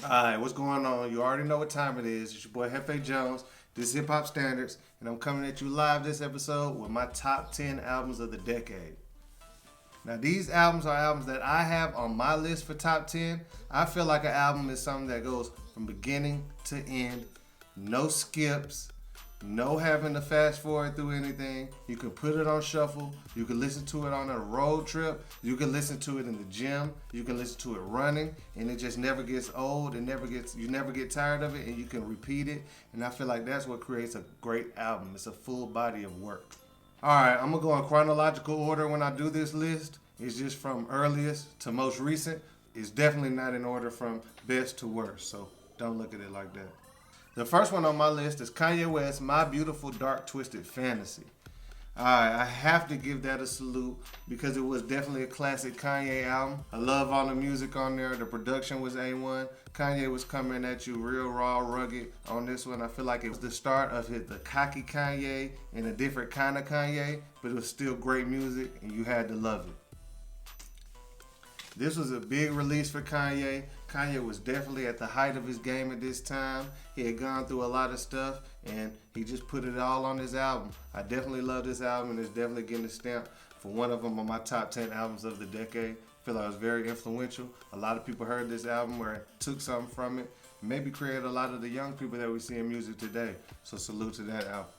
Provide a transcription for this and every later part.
Alright, what's going on? You already know what time it is. It's your boy Hefe Jones. This is Hip Hop Standards, and I'm coming at you live this episode with my top 10 albums of the decade. Now, these albums are albums that I have on my list for top 10. I feel like an album is something that goes from beginning to end, no skips, no having to fast forward through anything. You can put it on shuffle. You can listen to it on a road trip. You can listen to it in the gym. You can listen to it running, and it just never gets old. You never get tired of it, and you can repeat it. And I feel like that's what creates a great album. It's a full body of work. All right, I'm gonna go in chronological order when I do this list. It's just from earliest to most recent. It's definitely not in order from best to worst, so don't look at it like that. The first one on my list is Kanye West, My Beautiful Dark Twisted Fantasy. Alright, I have to give that a salute because it was definitely a classic Kanye album. I love all the music on there. The production was A1. Kanye was coming at you real raw, rugged on this one. I feel like it was the start of the cocky Kanye and a different kind of Kanye, but it was still great music and you had to love it. This was a big release for Kanye. Kanye was definitely at the height of his game at this time. He had gone through a lot of stuff and he just put it all on his album. I definitely love this album and it's definitely getting a stamp for one of them on my top 10 albums of the decade. I feel like it was very influential. A lot of people heard this album or took something from it. Maybe created a lot of the young people that we see in music today. So salute to that album.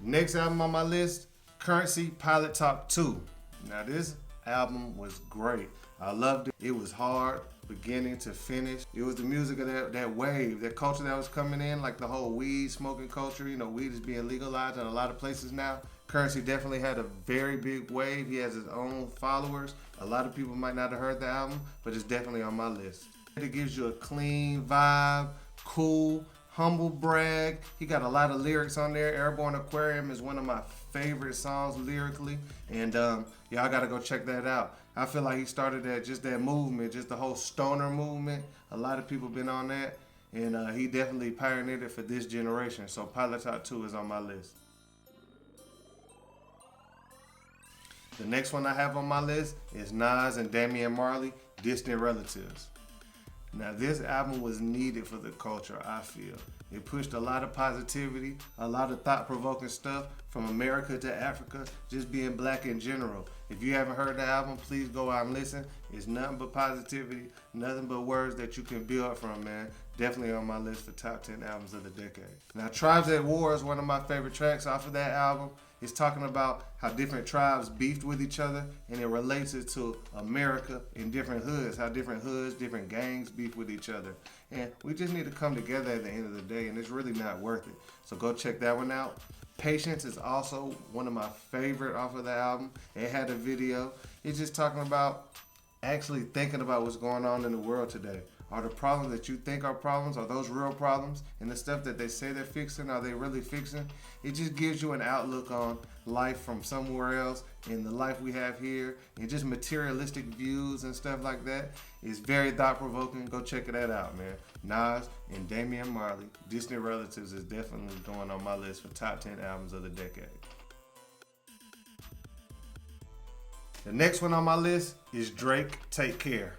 Next album on my list, Currency Pilot Talk 2. Now this album was great. I loved it. It was hard, beginning to finish. It was the music of that wave, that culture that was coming in, like the whole weed smoking culture. You know, weed is being legalized in a lot of places now. Currency definitely had a very big wave. He has his own followers. A lot of people might not have heard the album, but it's definitely on my list. It gives you a clean vibe, cool, humble brag. He got a lot of lyrics on there. Airborne Aquarium is one of my favorite songs lyrically, and y'all gotta go check that out. I feel like he started that movement, just the whole stoner movement. A lot of people been on that, and he definitely pioneered it for this generation. So Pilot Talk 2 is on my list. The next one I have on my list is Nas and Damian Marley, Distant Relatives. Now this album was needed for the culture, I feel. It pushed a lot of positivity, a lot of thought-provoking stuff from America to Africa, just being black in general. If you haven't heard the album, please go out and listen. It's nothing but positivity, nothing but words that you can build from, man. Definitely on my list for top 10 albums of the decade. Now Tribes at War is one of my favorite tracks off of that album. It's talking about how different tribes beefed with each other, and it relates it to America in different hoods, how different hoods, different gangs beef with each other. And we just need to come together at the end of the day, and it's really not worth it. So go check that one out. Patience is also one of my favorite off of the album. It had a video. It's just talking about actually thinking about what's going on in the world today. Are the problems that you think are problems, are those real problems? And the stuff that they say they're fixing, are they really fixing? It just gives you an outlook on life from somewhere else and the life we have here and just materialistic views and stuff like that. It's very thought-provoking. Go check that out, man. Nas and Damian Marley, Distant Relatives is definitely going on my list for top 10 albums of the decade. The next one on my list is Drake, Take Care.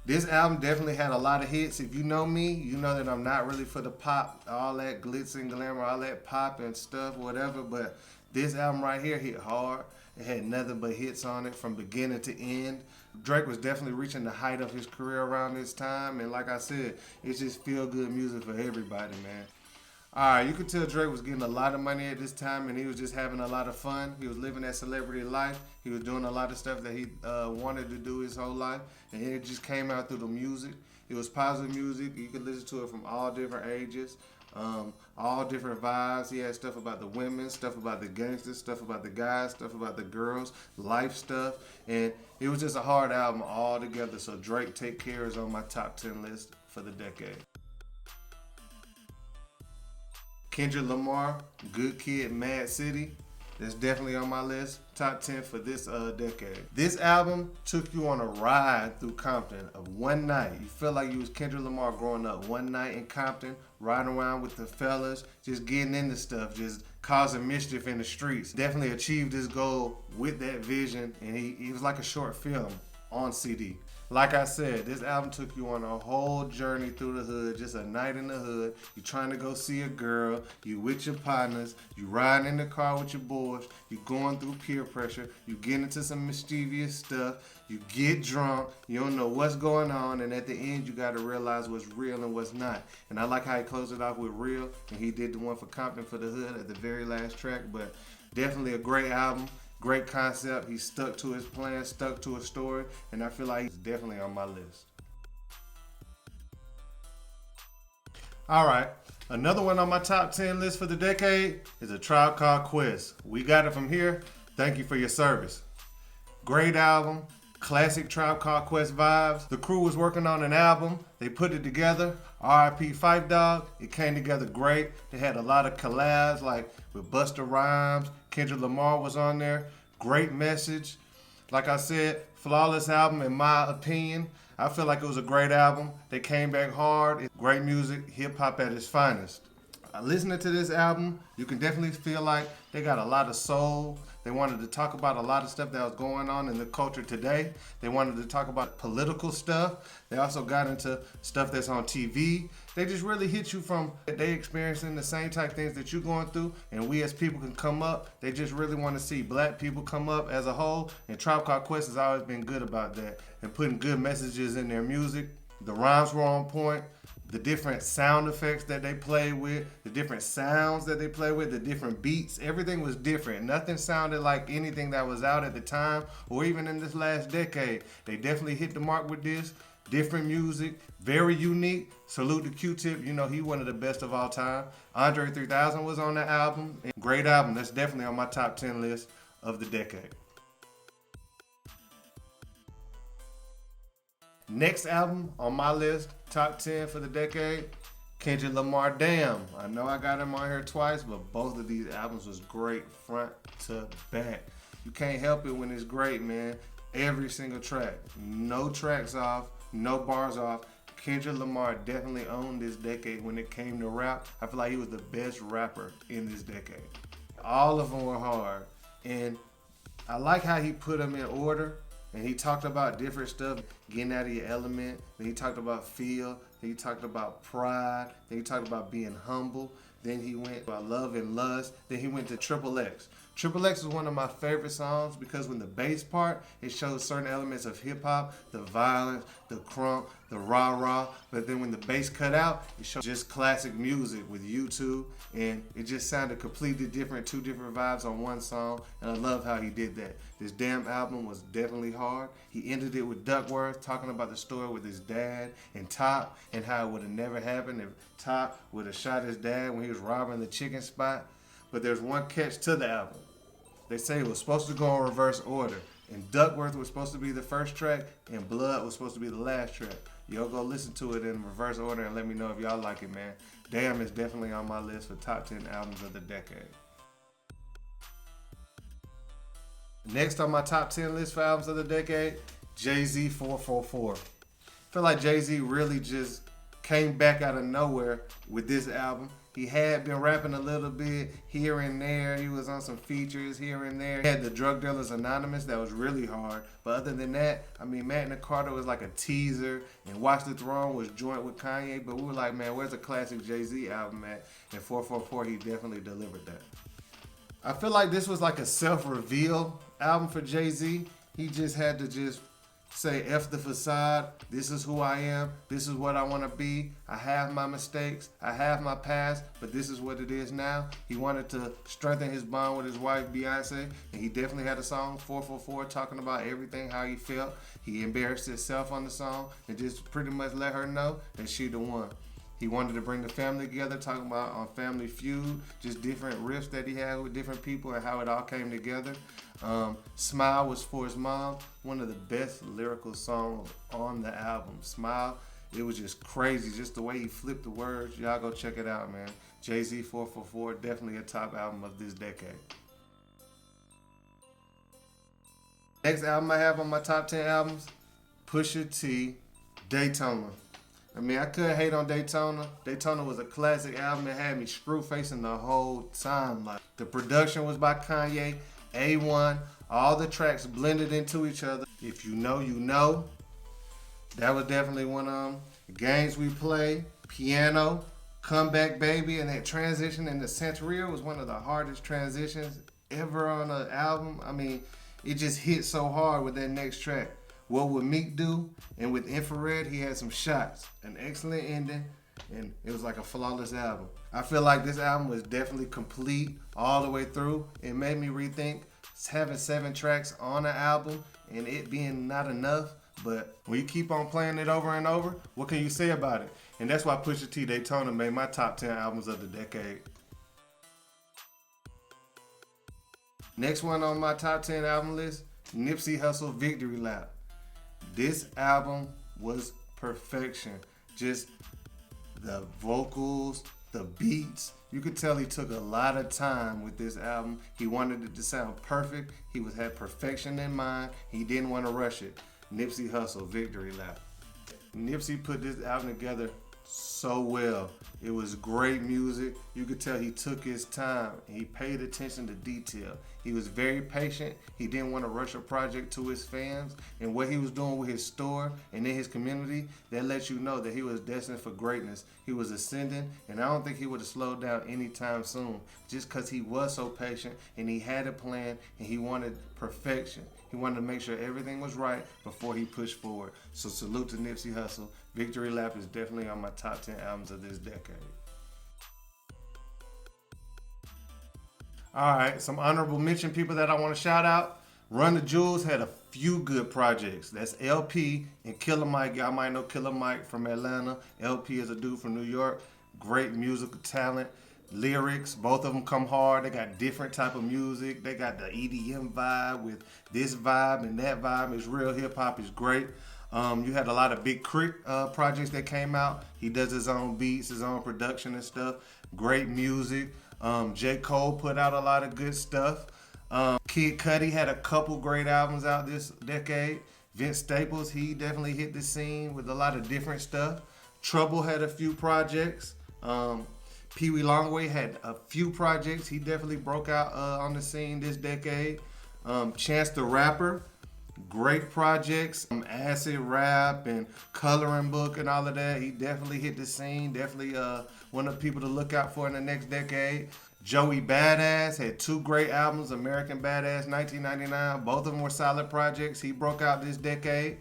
This album definitely had a lot of hits. If you know me, you know that I'm not really for the pop, all that glitz and glamour, all that pop and stuff, whatever. But this album right here hit hard. It had nothing but hits on it from beginning to end. Drake was definitely reaching the height of his career around this time. And like I said, it's just feel-good music for everybody, man. Alright, you could tell Drake was getting a lot of money at this time and he was just having a lot of fun. He was living that celebrity life. He was doing a lot of stuff that he wanted to do his whole life. And it just came out through the music. It was positive music. You could listen to it from all different ages, all different vibes. He had stuff about the women, stuff about the gangsters, stuff about the guys, stuff about the girls, life stuff. And it was just a hard album all together. So Drake, Take Care is on my top 10 list for the decade. Kendrick Lamar, Good Kid, Mad City. That's definitely on my list. Top 10 for this decade. This album took you on a ride through Compton of one night. You feel like you was Kendrick Lamar growing up one night in Compton, riding around with the fellas, just getting into stuff, just causing mischief in the streets. Definitely achieved his goal with that vision, and he was like a short film on CD. Like I said, this album took you on a whole journey through the hood, just a night in the hood. You trying to go see a girl, you with your partners, you riding in the car with your boys, you going through peer pressure, you get into some mischievous stuff, you get drunk, you don't know what's going on, and at the end you gotta realize what's real and what's not. And I like how he closed it off with Real, and he did the one for Compton for the Hood at the very last track, but definitely a great album. Great concept. He stuck to his plan, stuck to a story, and I feel like he's definitely on my list. All right, another one on my top 10 list for the decade is A Tribe Called Quest. We got it from here. Thank you for your service. Great album, classic Tribe Called Quest vibes. The crew was working on an album. They put it together. R.I.P. Phife Dawg. It came together great. They had a lot of collabs like with Busta Rhymes. Kendrick Lamar was on there. Great message. Like I said, flawless album in my opinion. I feel like it was a great album. They came back hard. Great music, hip hop at its finest. Listening to this album, you can definitely feel like they got a lot of soul. They wanted to talk about a lot of stuff that was going on in the culture today. They wanted to talk about political stuff. They also got into stuff that's on TV. They just really hit you from they experiencing the same type things that you're going through, and we as people can come up. They just really want to see black people come up as a whole, and Tribe Called Quest has always been good about that and putting good messages in their music. The rhymes were on point. The different sound effects that they play with, the different sounds that they play with, the different beats, everything was different. Nothing sounded like anything that was out at the time or even in this last decade. They definitely hit the mark with this. Different music, very unique. Salute to Q-Tip, you know he one of the best of all time. Andre 3000 was on the album. Great album, that's definitely on my top 10 list of the decade. Next album on my list, top 10 for the decade, Kendrick Lamar, Damn. I know I got him on here twice, but both of these albums was great front to back. You can't help it when it's great, man. Every single track. No tracks off, no bars off. Kendrick Lamar definitely owned this decade when it came to rap. I feel like he was the best rapper in this decade. All of them were hard. And I like how he put them in order. And he talked about different stuff, getting out of your element. Then he talked about feel. Then he talked about pride. Then he talked about being humble. Then he went about love and lust. Then he went to Triple X. Triple X is one of my favorite songs because when the bass part, it shows certain elements of hip hop, the violence, the crunk, the rah-rah. But then when the bass cut out, it shows just classic music with U2. And it just sounded completely different, two different vibes on one song. And I love how he did that. This damn album was definitely hard. He ended it with Duckworth talking about the story with his dad and Top and how it would have never happened if Top would have shot his dad when he was robbing the chicken spot. But there's one catch to the album. They say it was supposed to go in reverse order. And Duckworth was supposed to be the first track, and Blood was supposed to be the last track. Y'all go listen to it in reverse order and let me know if y'all like it, man. Damn is definitely on my list for top 10 albums of the decade. Next on my top 10 list for albums of the decade, Jay-Z 444. I feel like Jay-Z really just came back out of nowhere with this album. He had been rapping a little bit here and there. He was on some features here and there. He had the Drug Dealers Anonymous that was really hard. But other than that, I mean, Magna Carta was like a teaser. And Watch the Throne was joint with Kanye. But we were like, man, where's the classic Jay-Z album at? And 444, he definitely delivered that. I feel like this was like a self-reveal album for Jay-Z. He just had to just say, F the facade, this is who I am, this is what I want to be, I have my mistakes, I have my past, but this is what it is now. He wanted to strengthen his bond with his wife, Beyonce, and he definitely had a song, 444, talking about everything, how he felt. He embarrassed himself on the song and just pretty much let her know that she the one. He wanted to bring the family together, talking about on Family Feud, just different riffs that he had with different people and how it all came together. Smile was for his mom, one of the best lyrical songs on the album. Smile, it was just crazy, just the way he flipped the words. Y'all go check it out, man. Jay-Z 444, definitely a top album of this decade. Next album I have on my top 10 albums, Pusha T, Daytona. I mean, I couldn't hate on Daytona. Daytona was a classic album that had me screw facing the whole time. Like, the production was by Kanye, A1, all the tracks blended into each other. If you know, you know. That was definitely one of them. Games We Play, Piano, Comeback Baby, and that transition into Santeria was one of the hardest transitions ever on an album. I mean, it just hit so hard with that next track. What Would Meek Do? And with Infrared, he had some shots. An excellent ending, and it was like a flawless album. I feel like this album was definitely complete all the way through. It made me rethink having 7 tracks on an album and it being not enough. But when you keep on playing it over and over, what can you say about it? And that's why Pusha T Daytona made my top 10 albums of the decade. Next one on my top 10 album list, Nipsey Hussle Victory Lap. This album was perfection. Just the vocals, the beats. You could tell he took a lot of time with this album. He wanted it to sound perfect. He had perfection in mind. He didn't want to rush it. Nipsey Hussle Victory Lap. Nipsey put this album together so well. It was great music. You could tell he took his time. He paid attention to detail. He was very patient. He didn't want to rush a project to his fans. And what he was doing with his store and in his community, that lets you know that he was destined for greatness. He was ascending, and I don't think he would have slowed down anytime soon just because he was so patient and he had a plan and he wanted perfection. He wanted to make sure everything was right before he pushed forward. So salute to Nipsey Hussle. Victory Lap is definitely on my top 10 albums of this decade. All right, some honorable mention people that I want to shout out. Run the Jewels had a few good projects. That's LP and Killer Mike. Y'all might know Killer Mike from Atlanta. LP is a dude from New York. Great musical talent. Lyrics, both of them come hard. They got different type of music. They got the EDM vibe with this vibe and that vibe. It's real hip hop. It's great. You had a lot of Big Crit projects that came out. He does his own beats, his own production and stuff. Great music. J. Cole put out a lot of good stuff. Kid Cudi had a couple great albums out this decade. Vince Staples, he definitely hit the scene with a lot of different stuff. Trouble had a few projects. Pee Wee Longway had a few projects. He definitely broke out on the scene this decade. Chance the Rapper, great projects. Acid Rap and Coloring Book and all of that. He definitely hit the scene. Definitely one of the people to look out for in the next decade. Joey Badass had 2 great albums, American Badass 1999. Both of them were solid projects. He broke out this decade.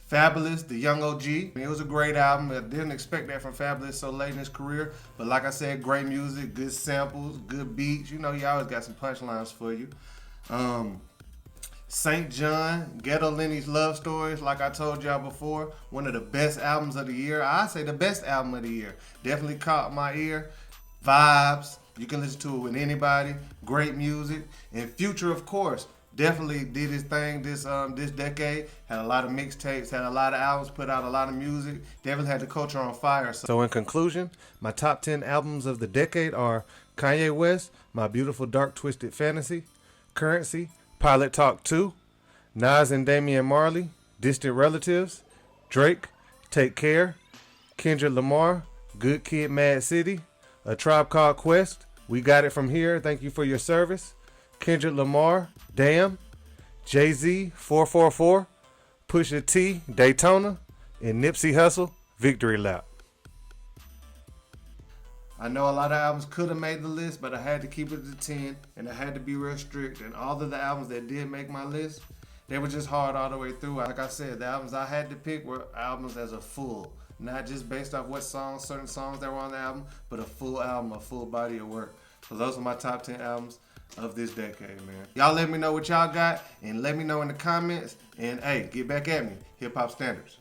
Fabulous, the Young OG. It was a great album. I didn't expect that from Fabulous so late in his career. But like I said, great music, good samples, good beats. You know, he always got some punchlines for you. St. John, Ghetto Lenny's Love Stories, like I told y'all before, one of the best albums of the year. I say the best album of the year. Definitely caught my ear. Vibes. You can listen to it with anybody. Great music. And Future, of course, definitely did his thing this decade. Had a lot of mixtapes, had a lot of albums, put out a lot of music. Definitely had the culture on fire. So in conclusion, my top 10 albums of the decade are Kanye West, My Beautiful Dark Twisted Fantasy, Currency, Pilot Talk 2, Nas and Damian Marley, Distant Relatives, Drake, Take Care, Kendrick Lamar, Good Kid, Mad City, A Tribe Called Quest, We Got It From Here, Thank You For Your Service, Kendrick Lamar, Damn, Jay-Z, 444, Pusha T, Daytona, and Nipsey Hussle, Victory Lap. I know a lot of albums could have made the list, but I had to keep it to 10, and I had to be real strict. And all of the albums that did make my list, they were just hard all the way through. Like I said, the albums I had to pick were albums as a full, not just based off what songs, certain songs that were on the album, but a full album, a full body of work. So those are my top 10 albums of this decade, man. Y'all let me know what y'all got, and let me know in the comments. And hey, get back at me, Hip Hop Standards.